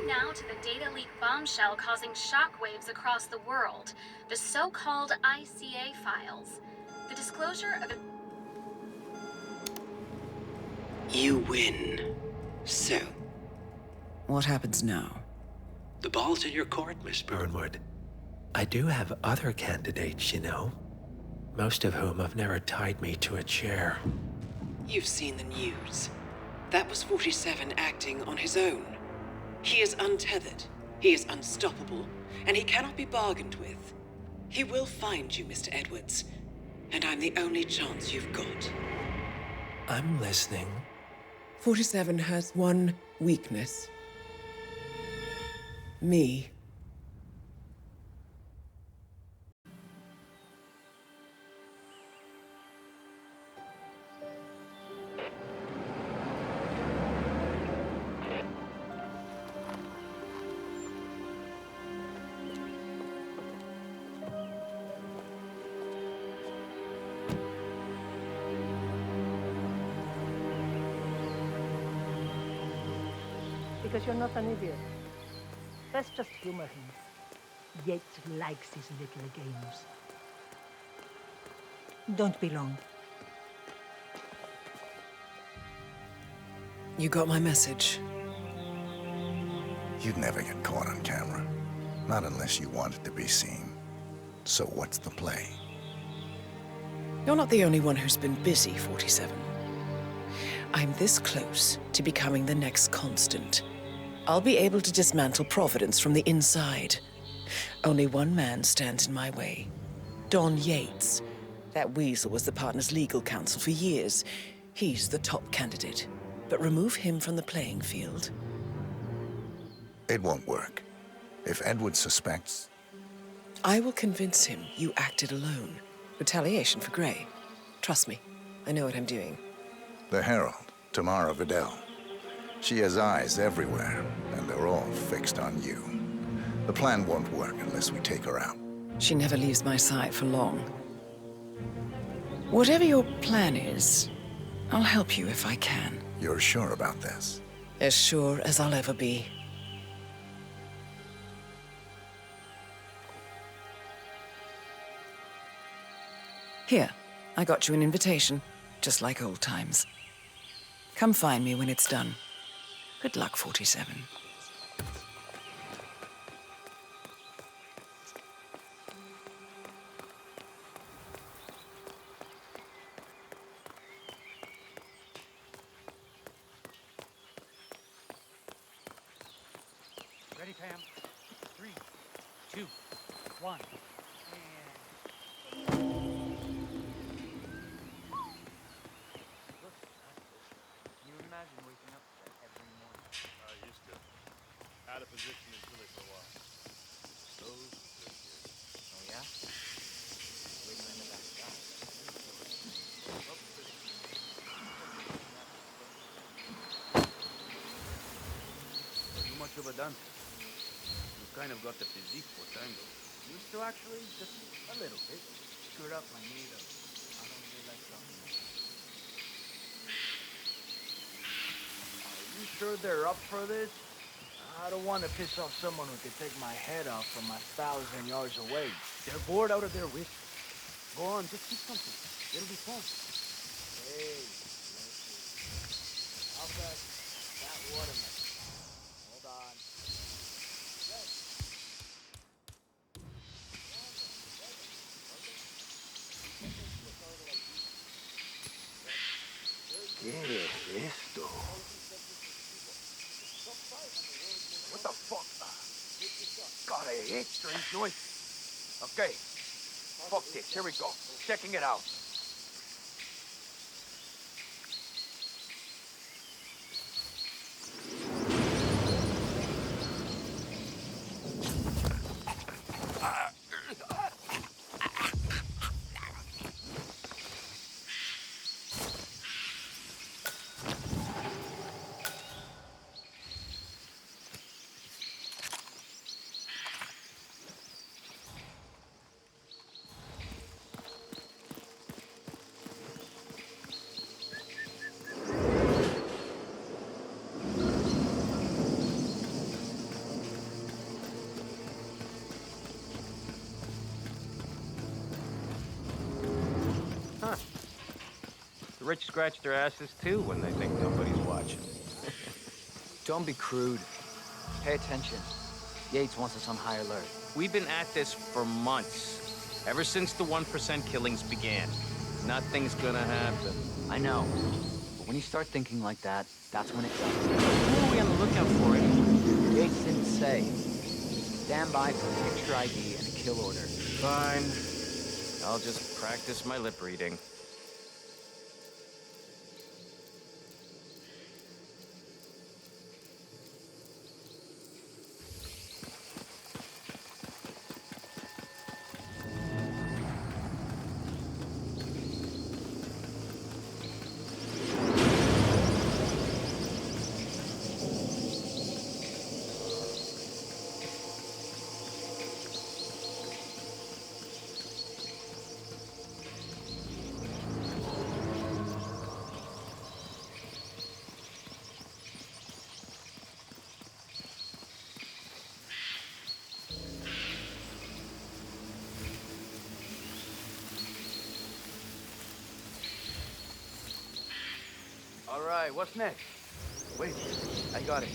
now to the data leak bombshell causing shockwaves across the world, the so-called ICA files. The disclosure of... You win. So? What happens now? The ball's in your court, Miss Burnwood. I do have other candidates, you know. Most of whom have never tied me to a chair. You've seen the news. That was 47 acting on his own. He is untethered, he is unstoppable, and he cannot be bargained with. He will find you, Mr. Edwards, and I'm the only chance you've got. I'm listening. 47 has one weakness. Me. Because you're not an idiot. Let's just humor him. Yates likes his little games. Don't be long. You got my message. You'd never get caught on camera. Not unless you wanted to be seen. So what's the play? You're not the only one who's been busy, 47. I'm this close to becoming the next Constant. I'll be able to dismantle Providence from the inside. Only one man stands in my way. Don Yates. That weasel was the partner's legal counsel for years. He's the top candidate. But remove him from the playing field. It won't work. If Edward suspects... I will convince him you acted alone. Retaliation for Gray. Trust me, I know what I'm doing. The Herald, Tamara Vidal. She has eyes everywhere, and they're all fixed on you. The plan won't work unless we take her out. She never leaves my side for long. Whatever your plan is, I'll help you if I can. You're sure about this? As sure as I'll ever be. Here, I got you an invitation, just like old times. Come find me when it's done. Good luck, 47. Ready, Pam? 3, 2, 1. Out of position in Philly for a while. Those good years. Oh, yeah? Waiting in the back shop. Too much of a dancer. You kind of got the physique for tango. Used to actually, just a little bit. Screwed up my knee though. I don't really like something. Are you sure they're up for this? I don't want to piss off someone who could take my head off from 1,000 yards away. They're bored out of their wits. Go on, just keep something. It'll be fun. Hey, let's see. How fast that watermelon? Hold on. ¿Qué es esto? What the fuck? God, I hate strange noises. Okay. Fuck this. Here we go. Checking it out. The rich scratch their asses too when they think nobody's watching. Don't be crude. Pay attention. Yates wants us on high alert. We've been at this for months. Ever since the 1% killings began. Nothing's gonna happen. I know. But when you start thinking like that, that's when it does. Who are we on the lookout for anyway? Yates didn't say. Stand by for a picture ID and a kill order. Fine. I'll just practice my lip reading. All right, what's next? Wait, I got it.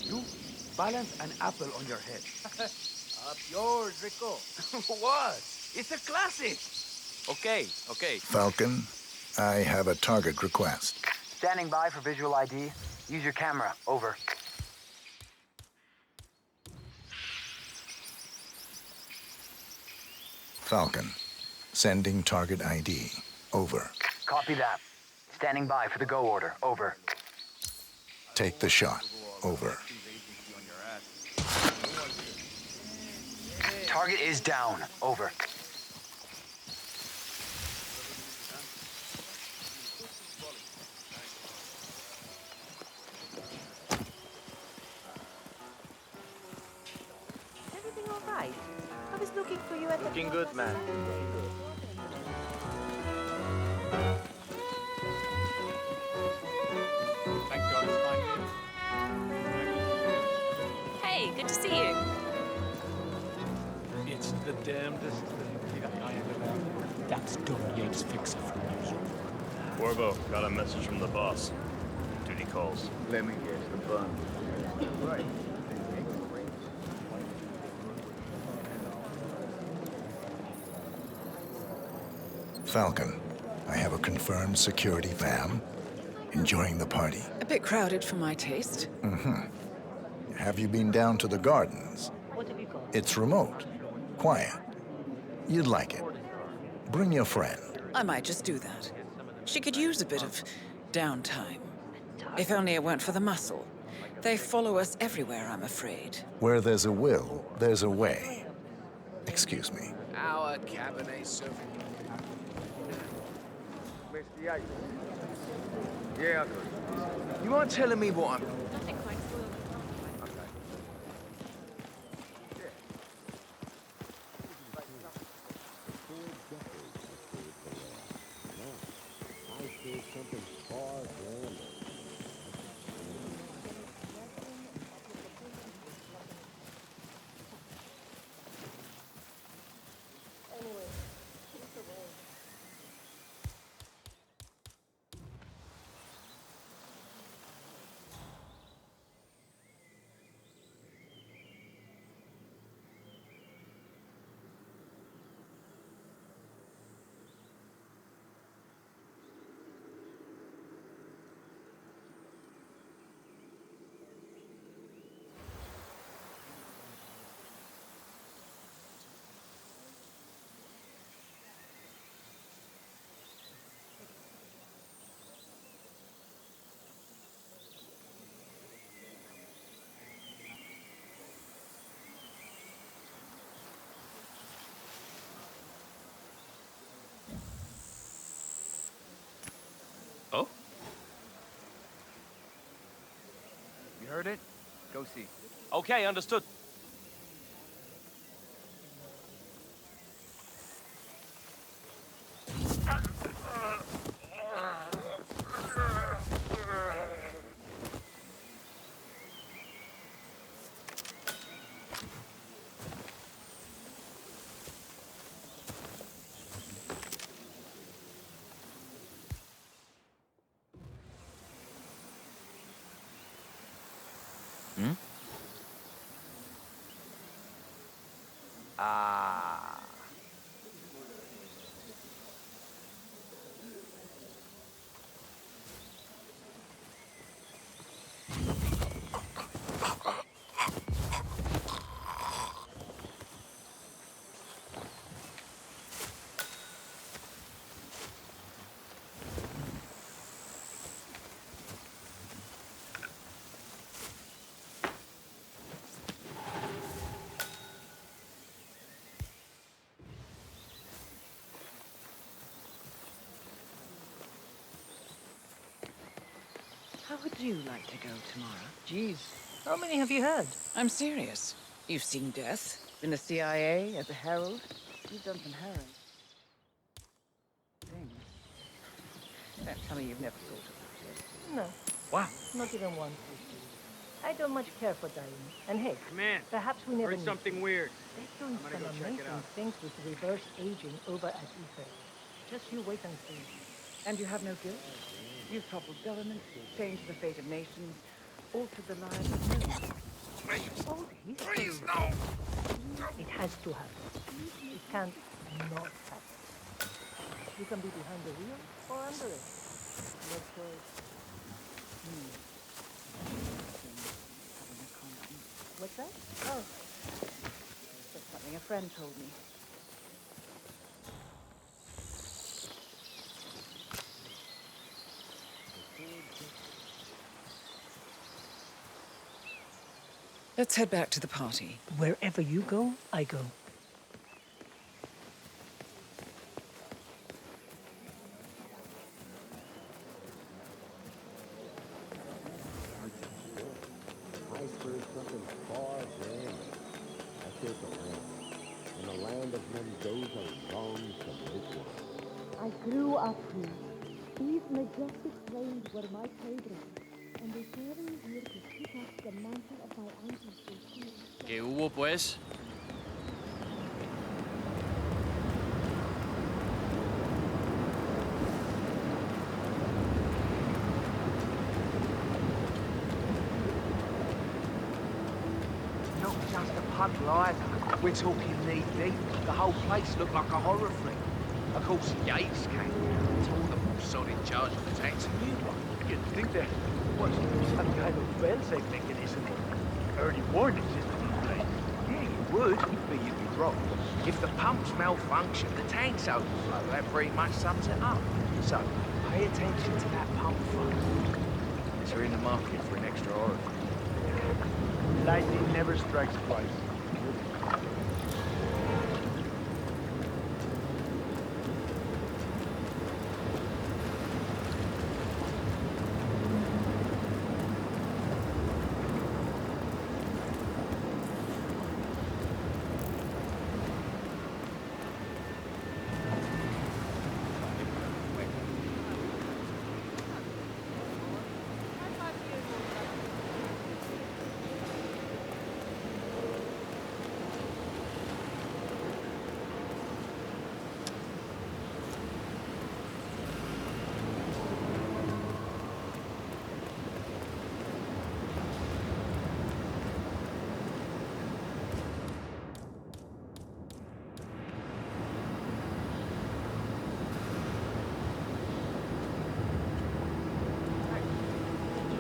You balance an apple on your head. Up yours, Rico. What? It's a classic. Okay. Falcon, I have a target request. Standing by for visual ID. Use your camera. Over. Falcon, sending target ID. Over. Copy that. Standing by for the go order. Over. Take the shot. Over. Target is down. Over. Everything all right? I was looking for you at the... Looking good, man. Thank God it's fine. Hey, good to see you. It's the damnedest thing I ever found. That's Don Yates' fixer from you. Corvo, got a message from the boss. Duty calls. Let me guess, the bun. Right. Falcon, I have a confirmed security van. Enjoying the party. A bit crowded for my taste. Have you been down to the gardens? What have you got? It's remote. Quiet. You'd like it. Bring your friend. I might just do that. She could use a bit of downtime. If only it weren't for the muscle. They follow us everywhere, I'm afraid. Where there's a will, there's a way. Excuse me. Our Cabernet Sauvignon. Yeah, You aren't telling me what I'm... Nothing quite smooth. Oh? you heard it? Go see. Okay, understood. Ah. How would you like to go tomorrow? Jeez, how many have you had? I'm serious. You've seen death, been the CIA, as a herald. You've done some harrowing things. Don't tell me you've never thought about it. No, Wow. not even once. I don't much care for dying. And hey, Man, perhaps we never heard need something to. weird. They're doing I'm some gonna go check it amazing out. things with reverse aging over at Ether. Just you wait and see. And you have no guilt? You've toppled governments, changed the fate of nations, altered the lives of millions. Old history. no! It has to happen. It can't not happen. You can be behind the wheel or under it. Your choice. Having a conscience. What's that? Oh, That's something a friend told me. Let's head back to the party. wherever you go, I go. Iceberg something far grander. I take a land. In the land of Mendoza longs to make one. I grew up here. These majestic plains were my playground, and they carry me here to pick up the mantle of my ancestors. ¿Qué hubo, pues? Not just a puddle either. We're talking knee deep. The whole place looked like a horror flick. Of course, Yates came down and told them all sod in charge of the tanks and you one. You'd think that was some kind of fail-safe mechanism. Early warning system in place. Yeah, you would, but you'd be wrong. If the pumps malfunction, the tanks overflow. That pretty much sums it up. So, pay attention to that pump fund. They're in the market for an extra orifice. Lightning never strikes twice.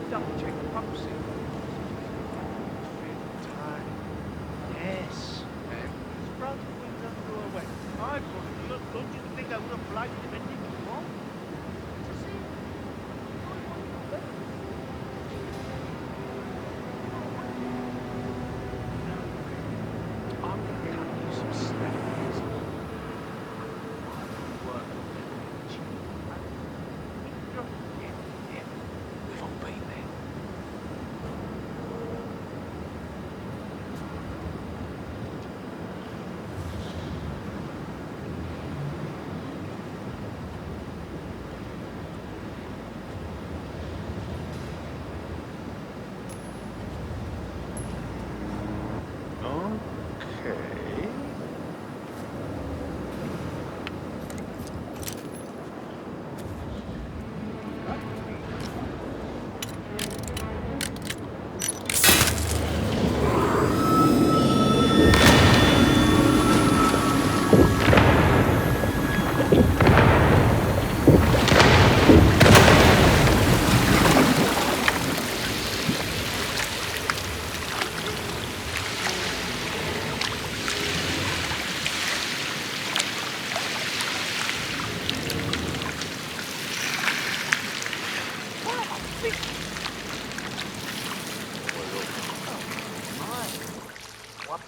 Double check the pump seal. Time. Yes. Sprouts wings up to a wet. I don't you think I would have liked him any before? I'm gonna cut you some slack. Work. Yeah. We've all been there.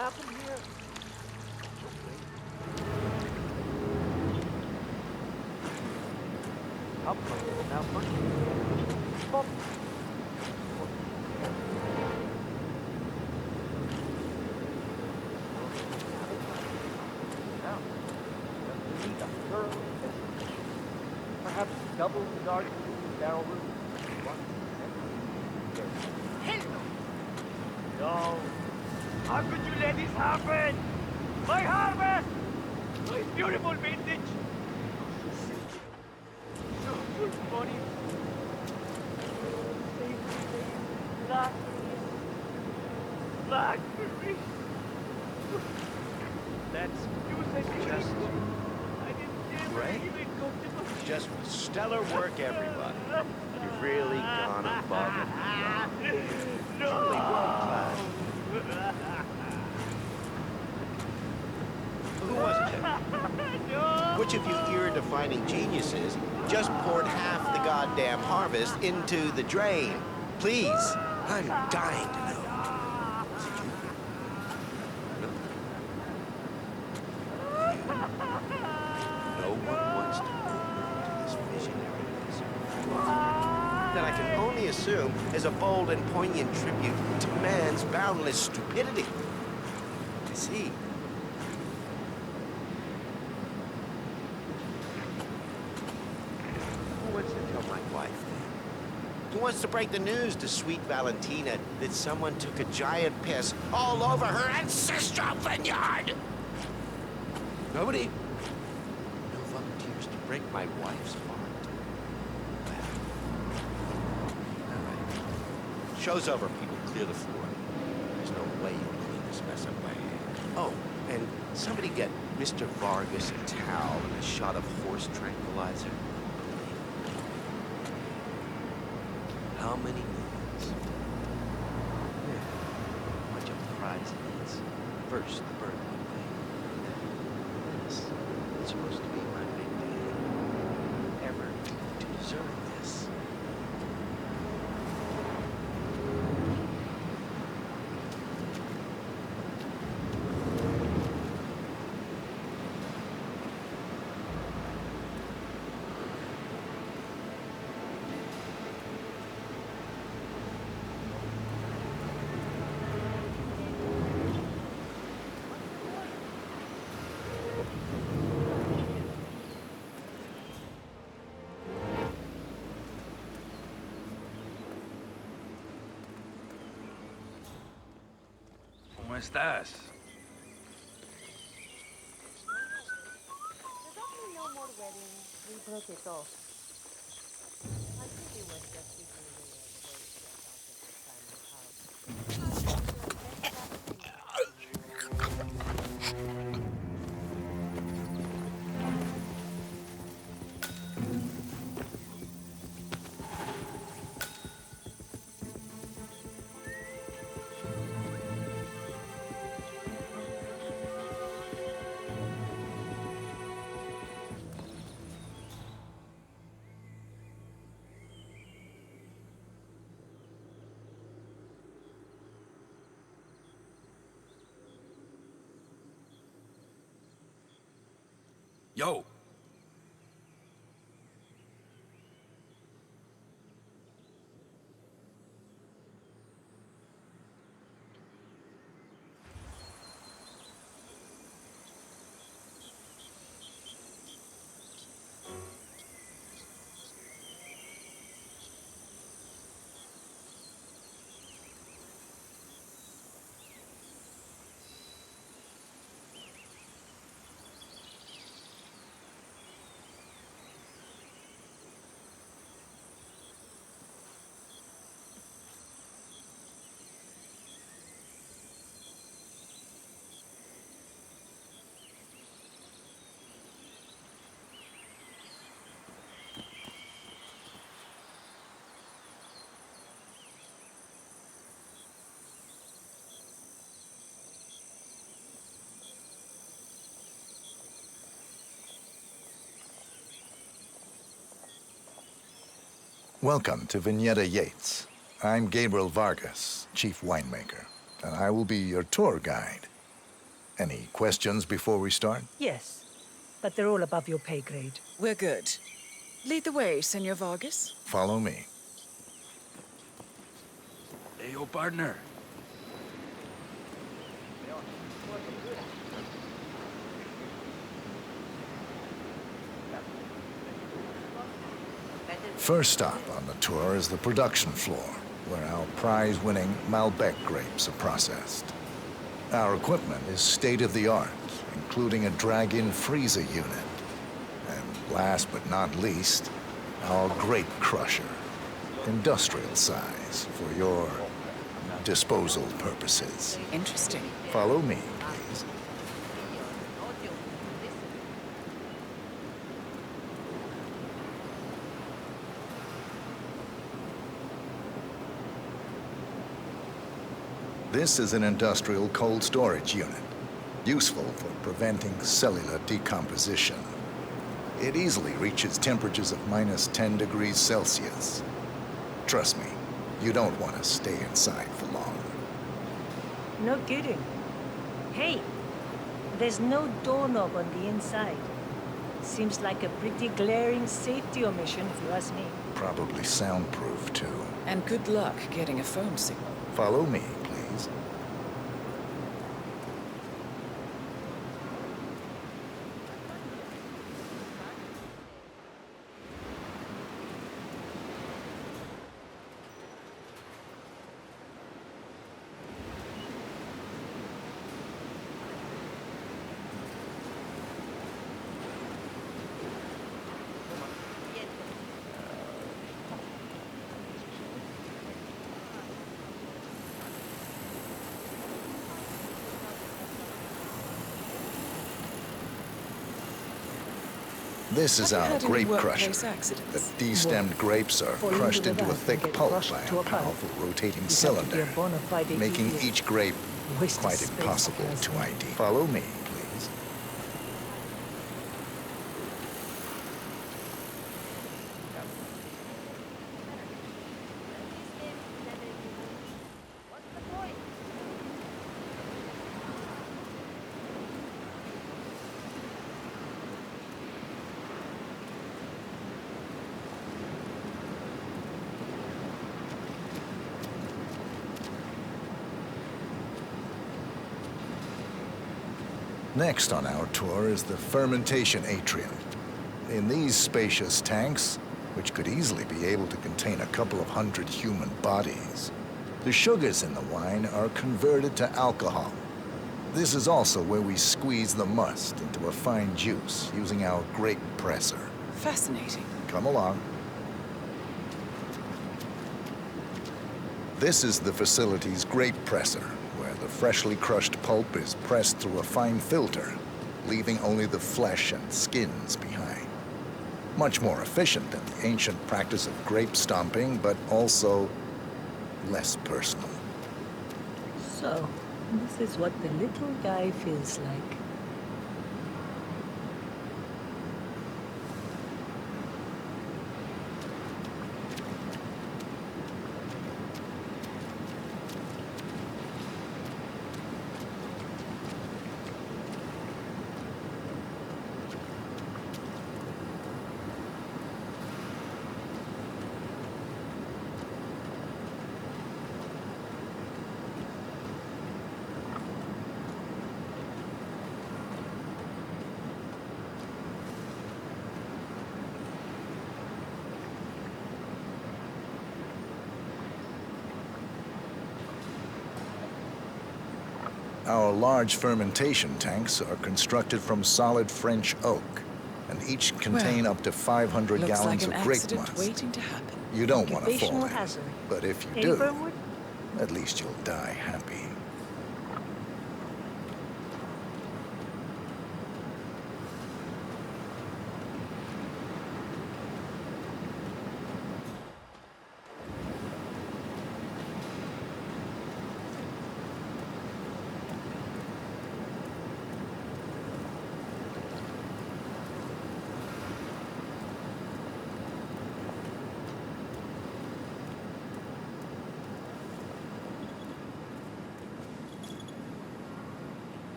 happened here? Up now, stop. Now, we need a thorough investigation. Perhaps double the dark barrel room. Hell no! No. How could you let this happen? My harvest! My beautiful vintage! So full money. Blackberry. That's just great. Just stellar work, everybody. You've really gone above and beyond. Truly world-class. Who was it? Which of you ear-defining geniuses just poured half the goddamn harvest into the drain? Please, I'm dying to know. No one wants to open to this visionary vision. That I can only assume is a bold and poignant tribute to man's boundless stupidity. I see. Who wants to tell my wife that? Who wants to break the news to sweet Valentina that someone took a giant piss all over her ancestral vineyard? Nobody? No volunteers to break my wife's heart. Well, all right. Show's over, people. Clear the floor. There's no way you'll clean this mess up by hand. Oh, and somebody get Mr. Vargas a towel and a shot of horse tranquilizer. How many minutes? Yeah. A bunch of prize hits. First, the Burnwood thing. This is supposed to be my big day. Ever to deserve this. ¿Cómo estás? There's actually no more weddings. We broke it off. I think it was just recently the very stressed out of the family house. Yo! Welcome to Viñeta Yates. I'm Gabriel Vargas, chief winemaker, and I will be your tour guide. Any questions before we start? Yes, but they're all above your pay grade. We're good. Lead the way, Senor Vargas. Follow me. Hey, yo, partner. First stop on the tour is the production floor, where our prize-winning Malbec grapes are processed. Our equipment is state-of-the-art, including a drag-in freezer unit. And last but not least, our grape crusher, industrial size for your disposal purposes. Interesting. Follow me, please. This is an industrial cold storage unit, useful for preventing cellular decomposition. It easily reaches temperatures of -10 degrees Celsius. Trust me, you don't want to stay inside for long. No kidding. Hey, there's no doorknob on the inside. Seems like a pretty glaring safety omission if you ask me. Probably soundproof, too. And good luck getting a phone signal. Follow me, please. This is our grape crusher. The destemmed grapes are crushed into a thick pulp by a powerful rotating cylinder, making each grape quite impossible to ID. Follow me, please. Next on our tour is the fermentation atrium. In these spacious tanks, which could easily be able to contain a couple of hundred human bodies, the sugars in the wine are converted to alcohol. This is also where we squeeze the must into a fine juice using our grape presser. Fascinating. Come along. This is the facility's grape presser, where the freshly crushed pulp is pressed through a fine filter, leaving only the flesh and skins behind. Much more efficient than the ancient practice of grape stomping, but also less personal. So, this is what the little guy feels like. Our large fermentation tanks are constructed from solid French oak, and each contain up to 500 gallons of grape must. Waiting to happen. You don't want to fall Occupational in, hazard. but if you Hey, do, Burnwood? at least you'll die happy.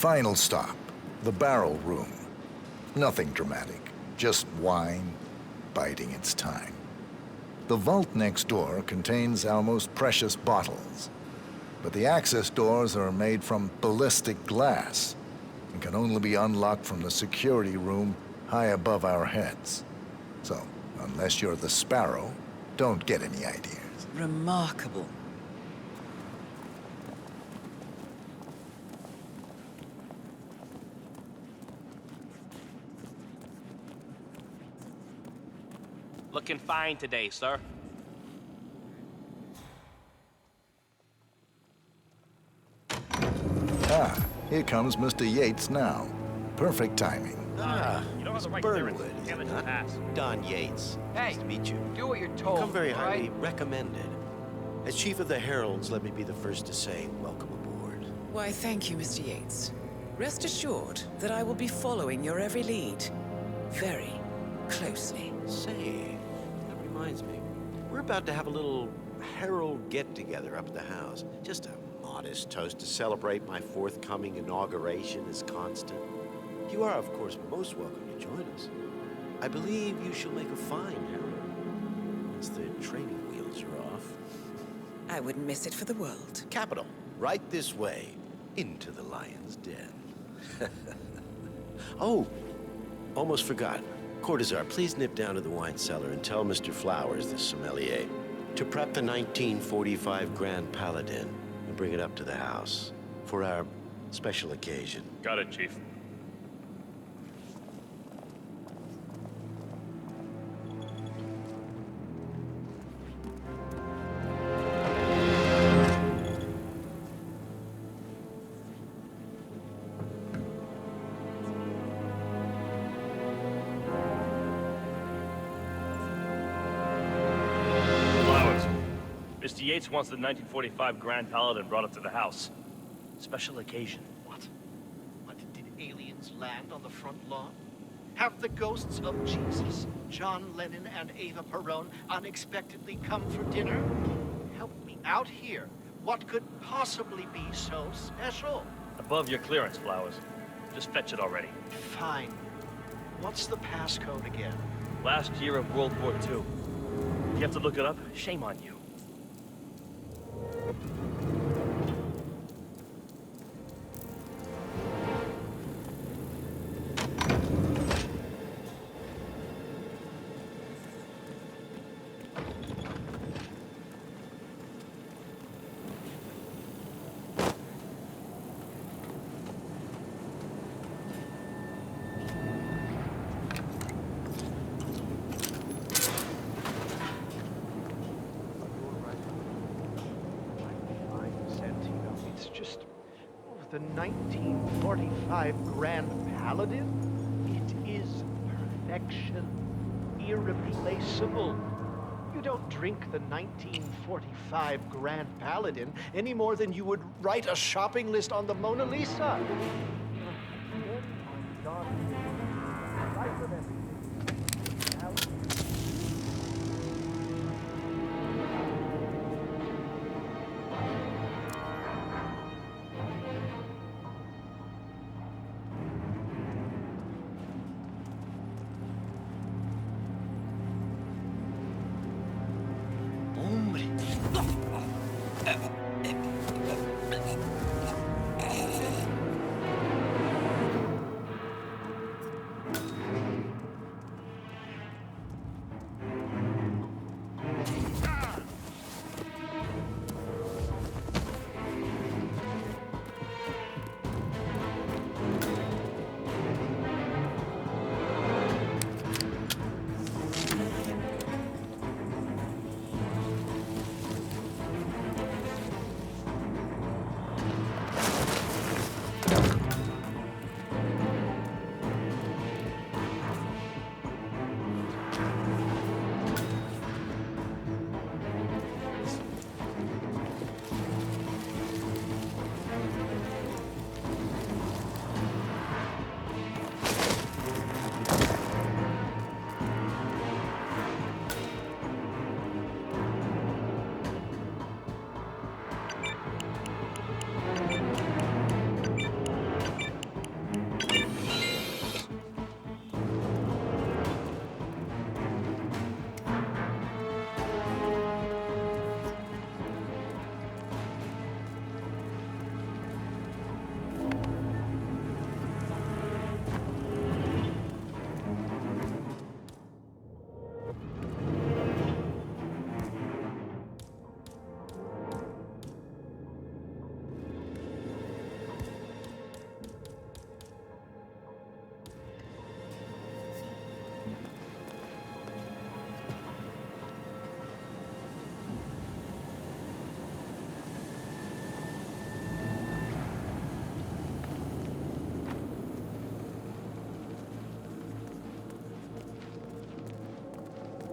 Final stop, the barrel room. Nothing dramatic, just wine biding its time. The vault next door contains our most precious bottles, but the access doors are made from ballistic glass and can only be unlocked from the security room high above our heads. So, unless you're the Sparrow, don't get any ideas. Remarkable. Looking fine today, sir. Ah, here comes Mr. Yates now. Perfect timing. Ah, it's Burnwood, huh? Don Yates. Nice to meet you. Do what you're You told. come very all highly right? recommended. As Chief of the Heralds, let me be the first to say welcome aboard. Why, thank you, Mr. Yates. Rest assured that I will be following your every lead. Very closely. Say, that reminds me. We're about to have a little Herald get-together up at the house. Just a modest toast to celebrate my forthcoming inauguration as Constant. You are, of course, most welcome to join us. I believe you shall make a fine Herald once the training wheels are off. I wouldn't miss it for the world. Capital. Right this way. Into the lion's den. Oh, almost forgot. Cortazar, please nip down to the wine cellar and tell Mr. Flowers, the sommelier, to prep the 1945 Grand Paladin and bring it up to the house for our special occasion. Got it, Chief. Mr. Yates wants the 1945 Grand Paladin brought up to the house. Special occasion. What? Did aliens land on the front lawn? Have the ghosts of Jesus, John Lennon, and Eva Perón unexpectedly come for dinner? Help me out here. What could possibly be so special? Above your clearance, Flowers. Just fetch it already. Fine. What's the passcode again? Last year of World War II. You have to look it up? Shame on you. The 1945 Grand Paladin? It is perfection. Irreplaceable. You don't drink the 1945 Grand Paladin any more than you would write a shopping list on the Mona Lisa.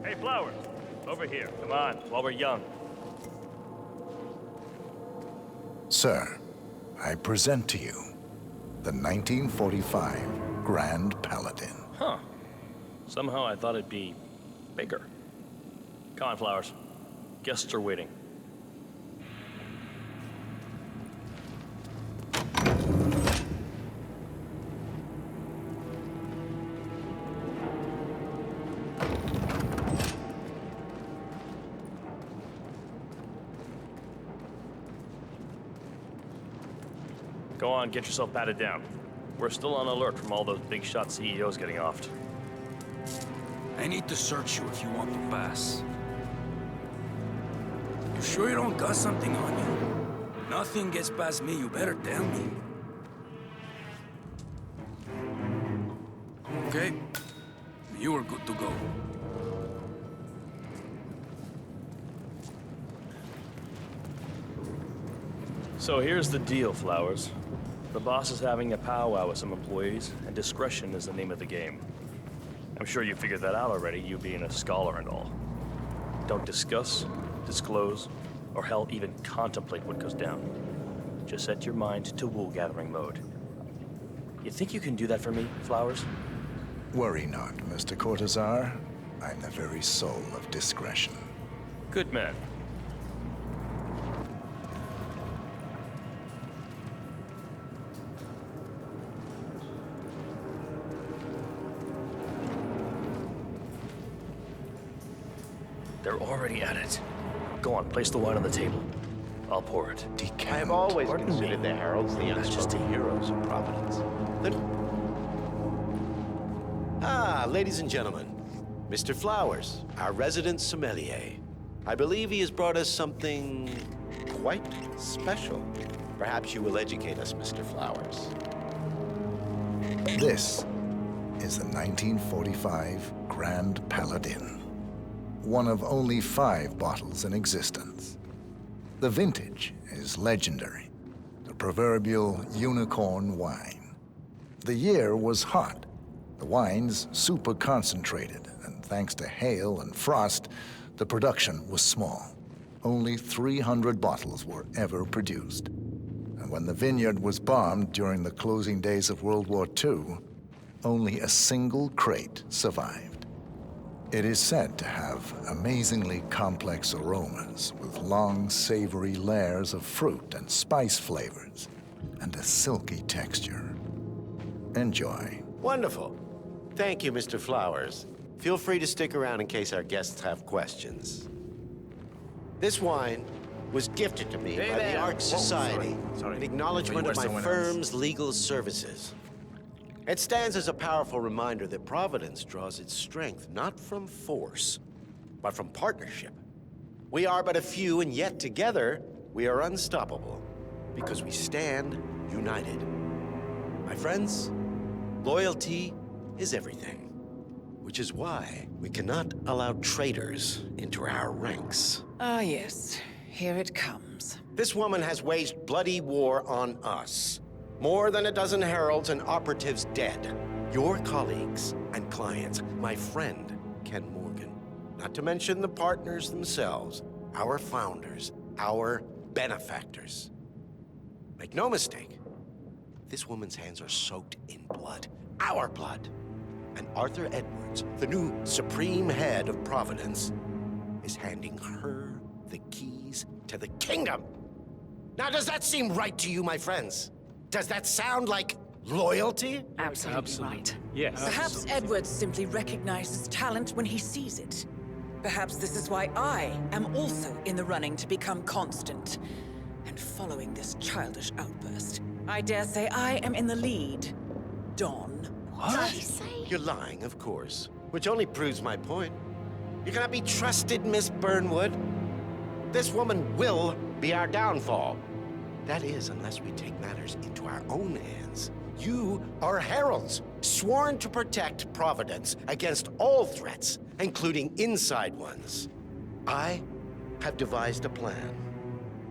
Hey, Flowers. Over here. Come on, while we're young. Sir, I present to you the 1945 Grand Paladin. Huh. Somehow I thought it'd be bigger. Come on, Flowers. Guests are waiting. Go on, get yourself patted down. We're still on alert from all those big shot CEOs getting offed. I need to search you if you want the pass. You sure you don't got something on you? Nothing gets past me, you better tell me. Okay, you are good to go. So here's the deal, Flowers. The boss is having a powwow with some employees, and discretion is the name of the game. I'm sure you figured that out already, you being a scholar and all. Don't discuss, disclose, or hell, even contemplate what goes down. Just set your mind to wool-gathering mode. You think you can do that for me, Flowers? Worry not, Mr. Cortazar. I'm the very soul of discretion. Good man. They're already at it. Go on, place the wine on the table. I'll pour it. I have always considered the heralds the unspoken heroes of Providence. Ladies and gentlemen, Mr. Flowers, our resident sommelier. I believe he has brought us something quite special. Perhaps you will educate us, Mr. Flowers. This is the 1945 Grand Paladin. One of only 5 bottles in existence. The vintage is legendary, the proverbial unicorn wine. The year was hot, the wine's super concentrated, and thanks to hail and frost, the production was small. Only 300 bottles were ever produced. And when the vineyard was bombed during the closing days of World War II, only a single crate survived. It is said to have amazingly complex aromas with long, savory layers of fruit and spice flavors, and a silky texture. Enjoy. Wonderful. Thank you, Mr. Flowers. Feel free to stick around in case our guests have questions. This wine was gifted to me by the Arch Society in acknowledgement of my firm's legal services. It stands as a powerful reminder that Providence draws its strength not from force, but from partnership. We are but a few, and yet together we are unstoppable because we stand united. My friends, loyalty is everything, which is why we cannot allow traitors into our ranks. Ah, yes. Here it comes. This woman has waged bloody war on us. More than a dozen heralds and operatives dead. Your colleagues and clients, my friend, Ken Morgan. Not to mention the partners themselves, our founders, our benefactors. Make no mistake, this woman's hands are soaked in blood. Our blood. And Arthur Edwards, the new supreme head of Providence, is handing her the keys to the kingdom. Now, does that seem right to you, my friends? Does that sound like loyalty? Absolutely right. Yes. Perhaps Edwards simply recognizes talent when he sees it. Perhaps this is why I am also in the running to become constant. And following this childish outburst, I dare say I am in the lead. Dawn. What? You're lying, of course. Which only proves my point. You cannot be trusted, Miss Burnwood. This woman will be our downfall. That is, unless we take matters into our own hands. You are heralds, sworn to protect Providence against all threats, including inside ones. I have devised a plan.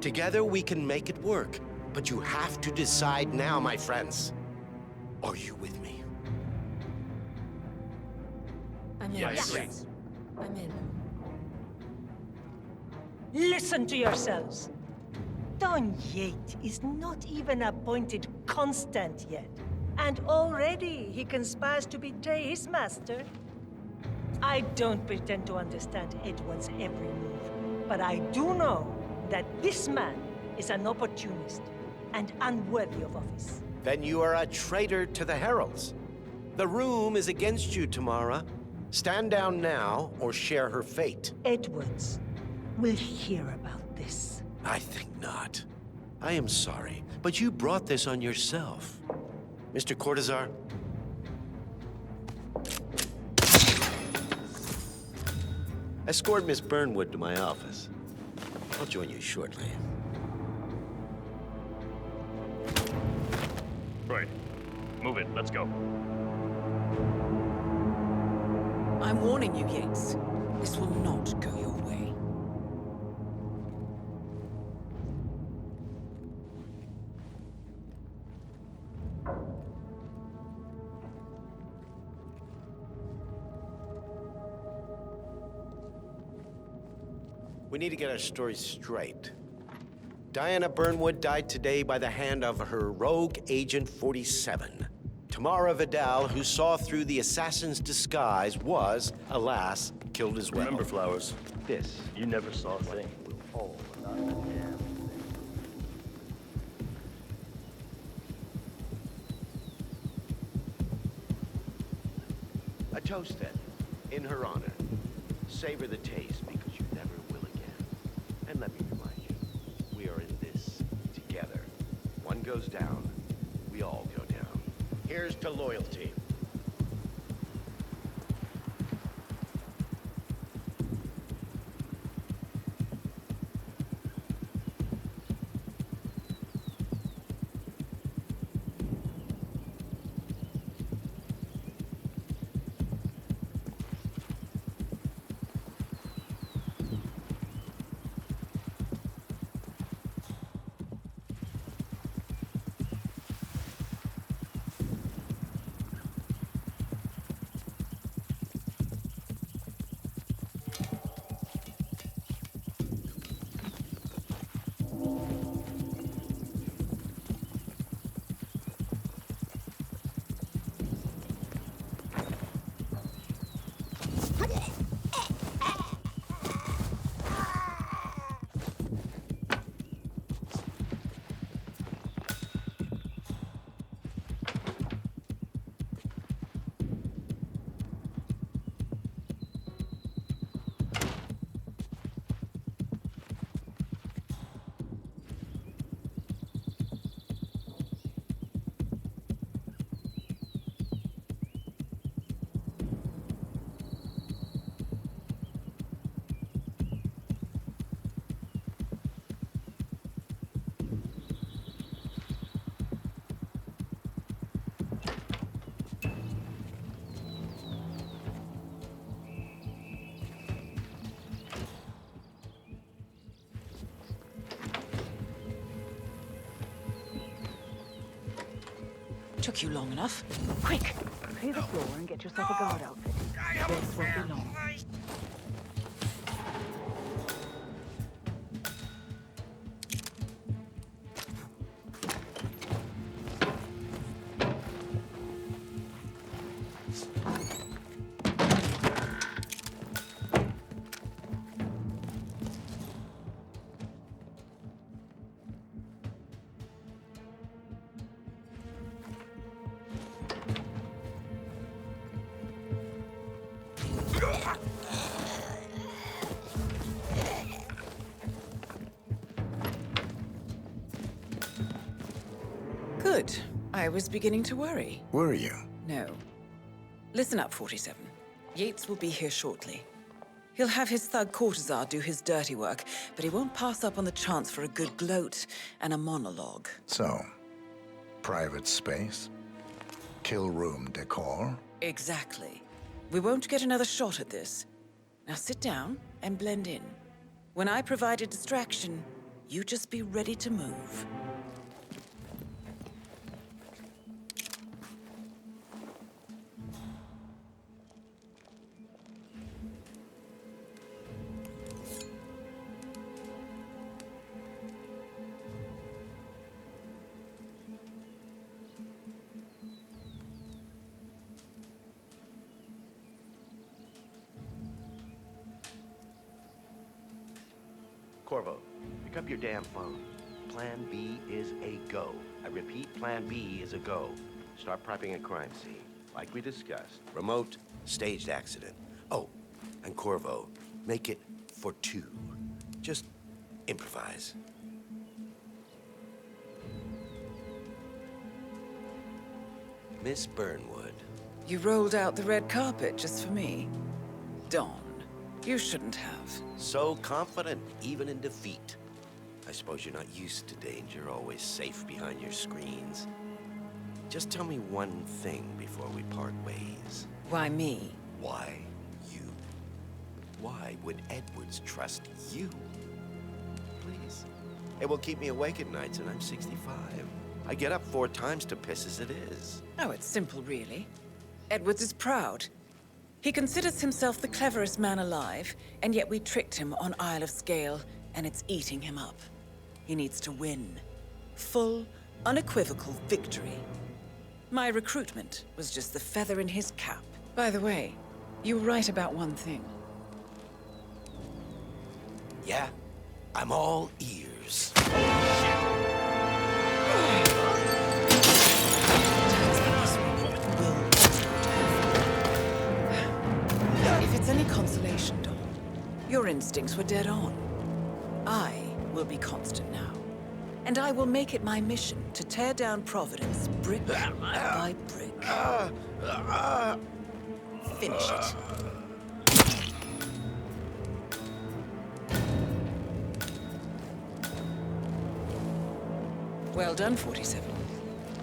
Together we can make it work, but you have to decide now, my friends. Are you with me? I'm Yes. yes. I'm in. Listen to yourselves. Don Yates is not even appointed constant yet. And already he conspires to betray his master. I don't pretend to understand Edward's every move, but I do know that this man is an opportunist and unworthy of office. Then you are a traitor to the Heralds. The room is against you, Tamara. Stand down now or share her fate. Edwards will hear about this. I think not. I am sorry, but you brought this on yourself. Mr. Cortazar? Escort Miss Burnwood to my office. I'll join you shortly. Right. Move it. Let's go. I'm warning you, Yates. This will not go your way. We need to get our story straight. Diana Burnwood died today by the hand of her rogue Agent 47. Tamara Vidal, who saw through the assassin's disguise, was, alas, killed as well. Remember, Flowers, This. you never saw a thing. Oh, not a damn thing. A toast, then, in her honor. Savor the taste, because you never will again. And let me remind you, we are in this together. One goes down, we all go down. Here's to loyalty. Took you long enough. Quick! Clear the floor and get yourself a guard outfit. This won't be long. Good. I was beginning to worry. Were you? No. Listen up, 47. Yates will be here shortly. He'll have his thug Cortazar do his dirty work, but he won't pass up on the chance for a good gloat and a monologue. So, private space? Kill room decor? Exactly. We won't get another shot at this. Now sit down and blend in. When I provide a distraction, you just be ready to move. Corvo, pick up your damn phone. Plan B is a go. I repeat, Plan B is a go. Start prepping a crime scene. Like we discussed. Remote, staged accident. Oh, and Corvo, make it for 2. Just improvise. Miss Burnwood. You rolled out the red carpet just for me? Dawn, you shouldn't have. So confident, even in defeat. I suppose you're not used to danger, always safe behind your screens. Just tell me one thing before we part ways. Why me? Why you? Why would Edwards trust you? Please. It will keep me awake at nights, and I'm 65. I get up 4 times to piss as it is. Oh, it's simple, really. Edwards is proud. He considers himself the cleverest man alive, and yet we tricked him on Isle of Scale, and it's eating him up. He needs to win. Full, unequivocal victory. My recruitment was just the feather in his cap. By the way, you were right about one thing. Yeah? I'm all ears. If it's any consolation, Dawn, your instincts were dead on. I will be constant now, and I will make it my mission to tear down Providence brick by brick. Finish it. Well done, 47.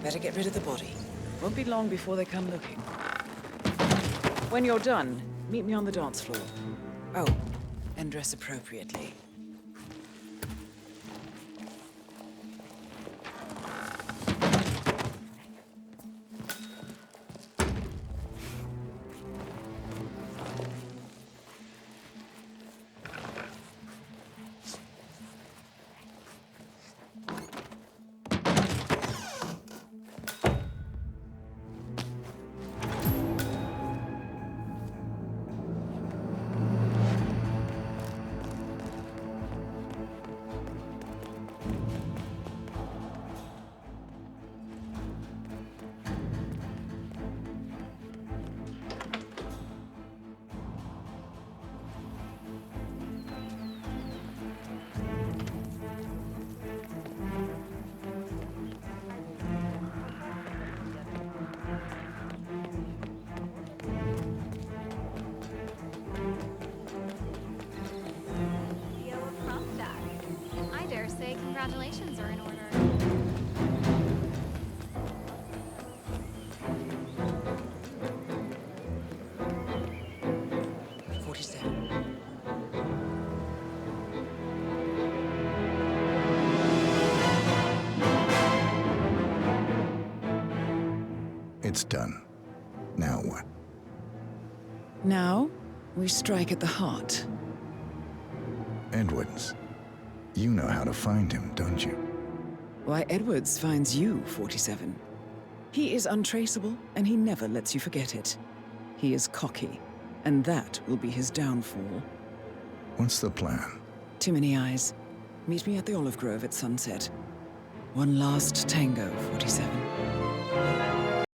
Better get rid of the body. Won't be long before they come looking. When you're done, meet me on the dance floor. Oh, and dress appropriately. Congratulations are in order. It's done. Now what? Now, we strike at the heart. Edwards. You know how to find him, don't you? Why, Edwards finds you, 47. He is untraceable, and he never lets you forget it. He is cocky, and that will be his downfall. What's the plan? Too many eyes. Meet me at the Olive Grove at sunset. One last tango, 47.